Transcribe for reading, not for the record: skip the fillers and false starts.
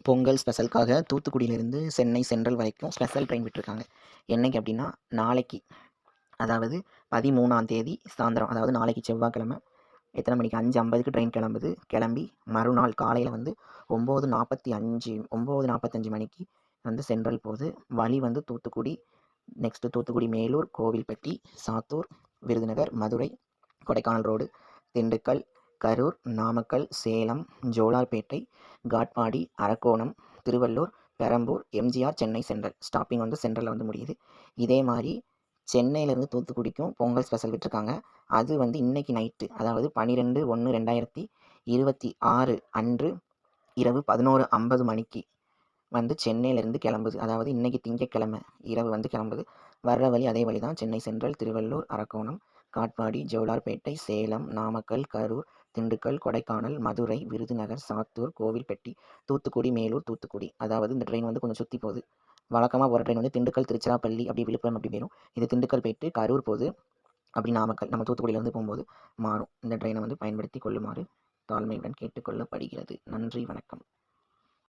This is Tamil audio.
பொங்கல் ஸ்பெஷலுக்காக தூத்துக்குடியிலேருந்து சென்னை சென்ட்ரல் வரைக்கும் ஸ்பெஷல் ட்ரெயின் விட்டுருக்காங்க. என்னைக்கு அப்படின்னா, நாளைக்கு, அதாவது 13ஆம் தேதி சாயந்தரம், அதாவது நாளைக்கு செவ்வாய்க்கிழமை எத்தனை மணிக்கு 5:50க்கு ட்ரெயின் கிளம்புது. கிளம்பி மறுநாள் காலையில் வந்து 9:45 மணிக்கு வந்து சென்ட்ரல் போகுது. வழி வந்து Thoothukudi, next Thoothukudi, Melur, Kovilpatti, Sattur, Virudhunagar, Madurai, Kodaikanal road, Dindigul, Karur, Namakkal, Salem, Jolarpettai, Katpadi, Arakkonam, Tiruvallur, Perambur, MGR, Chennai central. Stopping வந்து சென்ட்ரலில் வந்து முடியுது. இதே மாதிரி சென்னையிலேருந்து தூத்துக்குடிக்கும் பொங்கல் ஸ்பெஷல் விட்டுருக்காங்க. அது வந்து இன்றைக்கி நைட்டு, அதாவது 12/1/2026 அன்று இரவு 11:50 மணிக்கு வந்து சென்னையிலேருந்து கிளம்புது. அதாவது இன்றைக்கி திங்கட்கிழமை இரவு வந்து கிளம்புது. வர்ற வழி அதே வழி தான். சென்னை சென்ட்ரல், திருவள்ளூர், அரக்கோணம், காட்பாடி, ஜோலார்பேட்டை, சேலம், நாமக்கல், கரூர், திண்டுக்கல், கொடைக்கானல், மதுரை, விருதுநகர், சாத்தூர், கோவில்பட்டி, தூத்துக்குடி, மேலூர், தூத்துக்குடி. அதாவது இந்த ட்ரெயின் வந்து கொஞ்சம் சுற்றி போகுது. வழக்கமாக போகிற ட்ரெயின் வந்து திண்டுக்கல், திருச்சிராப்பள்ளி, அப்படி விழுப்புரம் அப்படி போயிடும். இது திண்டுக்கல் போயிட்டு கரூர் போகுது, அப்படி நாமக்கல், நம்ம தூத்துக்குடியிலேருந்து போகும்போது மாறும். இந்த ட்ரெயினை வந்து பயன்படுத்தி கொள்ளுமாறு தாழ்மையுடன் கேட்டுக்கொள்ளப்படுகிறது. நன்றி, வணக்கம்.